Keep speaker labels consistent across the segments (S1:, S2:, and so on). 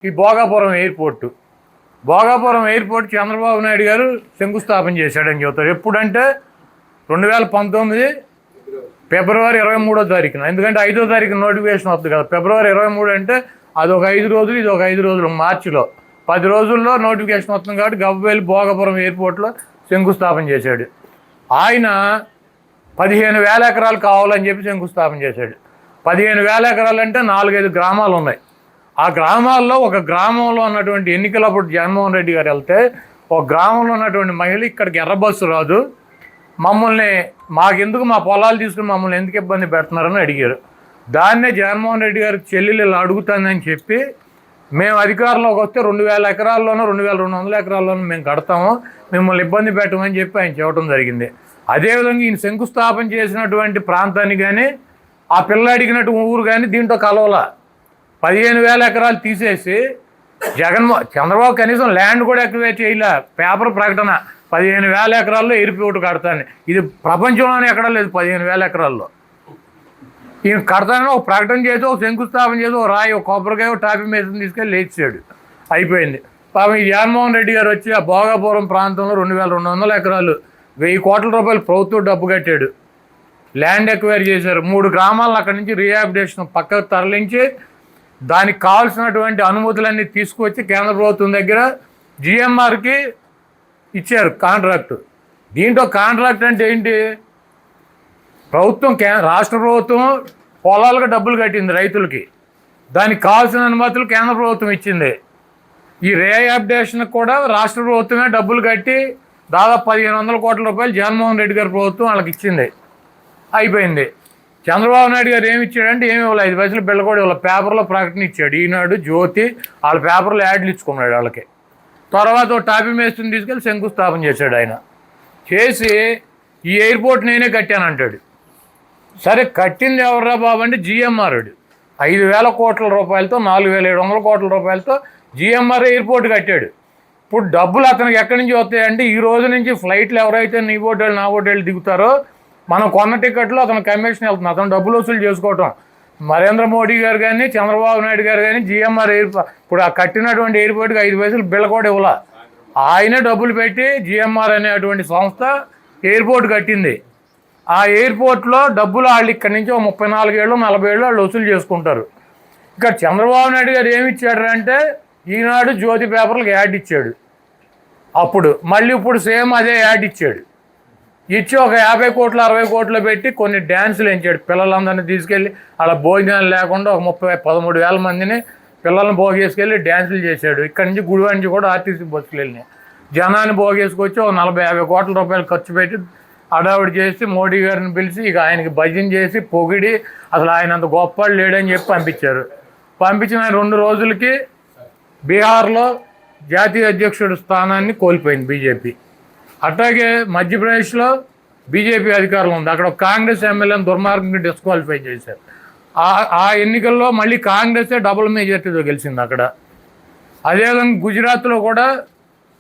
S1: ఈ భోగాపురం ఎయిర్పోర్ట్ చంద్రబాబు నాయుడు గారు శంకుస్థాపన చేశాడని చెబుతారు. ఎప్పుడంటే 2019 ఫిబ్రవరి 23వ తారీఖున. ఎందుకంటే 5వ తారీఖున నోటిఫికేషన్ వస్తుంది కదా. ఫిబ్రవరి 23 అంటే అది ఒక 5 రోజులు, ఇది ఒక 5 రోజులు. మార్చిలో 10 రోజుల్లో నోటిఫికేషన్ వస్తుంది కాబట్టి గవ్వెల్లి భోగాపురం ఎయిర్పోర్ట్లో శంకుస్థాపన చేశాడు. ఆయన 15,000 ఎకరాలు కావాలని చెప్పి శంకుస్థాపన చేశాడు. 15,000 ఎకరాలు అంటే 4-5 గ్రామాలు ఉన్నాయి. ఆ గ్రామాల్లో ఒక గ్రామంలో ఉన్నటువంటి ఎన్నికలప్పుడు జగన్మోహన్ రెడ్డి గారు వెళ్తే ఒక గ్రామంలో ఉన్నటువంటి మహిళ ఇక్కడికి ఎర్ర బస్సు రాదు, మమ్మల్ని మాకెందుకు మా పొలాలు తీసుకుని మమ్మల్ని ఎందుకు ఇబ్బంది పెడుతున్నారని అడిగారు. దాన్నే జగన్మోహన్ రెడ్డి గారికి చెల్లెలు ఇలా అడుగుతుందని చెప్పి మేము అధికారంలోకి వస్తే 2,000 ఎకరాల్లోనూ 2,200 ఎకరాల్లోనూ మేము కడతాము, మిమ్మల్ని ఇబ్బంది పెట్టమని చెప్పి ఆయన చెప్పడం జరిగింది. అదేవిధంగా ఈయన శంకుస్థాపన చేసినటువంటి ప్రాంతాన్ని కానీ ఆ పిల్ల అడిగినట్టు ఊరు కానీ దీంట్లో కలవలా. 15,000 ఎకరాలు తీసేసి చంద్రబాబు కనీసం ల్యాండ్ కూడా ఎక్వేట్ చేయలే. పేపర్ ప్రకటన 15,000 ఎకరాల్లో ఎయిర్పోర్ట్ కడతాను. ఇది ప్రపంచంలోనే ఎక్కడా లేదు. 15,000 ఎకరాల్లో ఈయన కడతానని ఒక ప్రకటన చేసి ఒక శంకుస్థాపన చేసి ఒక రాయి, ఒక కొబ్బరికాయ, ఒక టాపీ మేసం తీసుకెళ్ళి లేచాడు. అయిపోయింది. పాపం ఈ జగన్మోహన్ రెడ్డి గారు వచ్చి ఆ భోగాపురం ప్రాంతంలో 2,200 ఎకరాలు 1,000 కోట్ల రూపాయలు ప్రభుత్వం డబ్బు కట్టాడు. ల్యాండ్ ఎక్వైర్ చేశారు. 3 గ్రామాలను అక్కడి నుంచి రీహాబిలిటేషన్ పక్కకు తరలించి దానికి కావాల్సినటువంటి అనుమతులన్నీ తీసుకొచ్చి కేంద్ర ప్రభుత్వం దగ్గర జిఎంఆర్కి ఇచ్చారు కాంట్రాక్టు. దీంట్లో కాంట్రాక్ట్ అంటే ఏంటి? ప్రభుత్వం రాష్ట్ర ప్రభుత్వం పొలాలకు డబ్బులు కట్టింది రైతులకి, దానికి కావాల్సిన అనుమతులు కేంద్ర ప్రభుత్వం ఇచ్చింది. ఈ రీహాబిలిటేషన్కి కూడా రాష్ట్ర ప్రభుత్వమే డబ్బులు కట్టి దాదాపు 1,500 కోట్ల రూపాయలు జగన్మోహన్ రెడ్డి గారి ప్రభుత్వం వాళ్ళకి ఇచ్చింది. అయిపోయింది. చంద్రబాబు నాయుడు గారు ఏమి ఇచ్చాడంటే ఏమి ఇవ్వాలి, 5 పైసలు బిళ్ళ కూడా ఇవ్వాలి. పేపర్లో ప్రకటన ఇచ్చాడు. ఈనాడు, జ్యోతి వాళ్ళ పేపర్లో యాడ్లు ఇచ్చుకున్నాడు వాళ్ళకి. తర్వాత ఒక టాపీ మేస్త్రిని తీసుకెళ్ళి శంకుస్థాపన చేశాడు. ఆయన చేసి ఈ ఎయిర్పోర్ట్ నేనే కట్టానంటాడు. సరే కట్టింది ఎవర్రా బాబు అంటే జిఎంఆర్. 5,000 కోట్ల రూపాయలతో 4,700 కోట్ల రూపాయలతో జిఎంఆర్ ఎయిర్పోర్ట్ కట్టాడు. ఇప్పుడు డబ్బులు అతనికి ఎక్కడి నుంచి వస్తాయంటే ఈ రోజు నుంచి ఫ్లైట్లు ఎవరైతే నీ హోటల్ నా హోటల్ దిగుతారో మనం కొన్న టికెట్లో అతను కమిషన్ వెళ్తుంది. అతను డబ్బులు వసూలు చేసుకోవటం. నరేంద్ర మోడీ గారు కానీ చంద్రబాబు నాయుడు గారు కానీ జిఎంఆర్ ఇప్పుడు ఆ కట్టినటువంటి ఎయిర్పోర్ట్కి 5 పైసలు బిళ్ళ కూడా ఇవ్వాల. ఆయనే డబ్బులు పెట్టి జిఎంఆర్ అనేటువంటి సంస్థ ఎయిర్పోర్ట్ కట్టింది. ఆ ఎయిర్పోర్ట్లో డబ్బులు వాళ్ళు ఇక్కడి నుంచి 34 ఏళ్ళు 40 ఏళ్ళు వాళ్ళు వసూలు చేసుకుంటారు. ఇక్కడ చంద్రబాబు నాయుడు గారు ఏమి ఇచ్చాడు అంటే ఈనాడు, జ్యోతి పేపర్లకు యాడ్ ఇచ్చాడు. అప్పుడు మళ్ళీ ఇప్పుడు సేమ్ అదే యాడ్ ఇచ్చాడు. ఇచ్చి ఒక 50 కోట్లు 60 కోట్లు పెట్టి కొన్ని డ్యాన్సులు ఎంచాడు. పిల్లలందరినీ తీసుకెళ్ళి అలా భోజనాలు లేకుండా ఒక 13,000 మందిని పిల్లల్ని భోగేసుకెళ్ళి డ్యాన్సులు చేశాడు. ఇక్కడి నుంచి గుడివాడ నుంచి కూడా ఆర్టీసీ బస్సులు వెళ్ళినాయి. జనాన్ని భోగేసుకొచ్చి ఒక 40-50 కోట్ల రూపాయలు ఖర్చు పెట్టి అడావిడి చేసి మోడీ గారిని పిలిచి ఇక ఆయనకి భజన చేసి పొగిడి అసలు ఆయన అంత గొప్పవాళ్ళు లేడని చెప్పి పంపించారు. పంపించిన 2 రోజులకి బీహార్లో జాతీయ అధ్యక్షుడు స్థానాన్ని కోల్పోయింది బీజేపీ. అట్లాగే మధ్యప్రదేశ్లో బీజేపీ అధికారంలో ఉంది. అక్కడ కాంగ్రెస్ ఎమ్మెల్యేని దుర్మార్గంగా డిస్క్వాలిఫై చేశారు. ఆ ఎన్నికల్లో మళ్ళీ కాంగ్రెసే డబుల్ మెజార్టీతో గెలిచింది అక్కడ. అదేవిధంగా గుజరాత్లో కూడా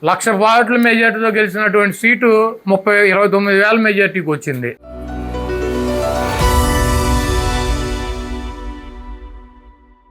S1: 1,00,000 ఓట్ల మెజార్టీతో గెలిచినటువంటి సీటు 29,000 మెజార్టీకి వచ్చింది.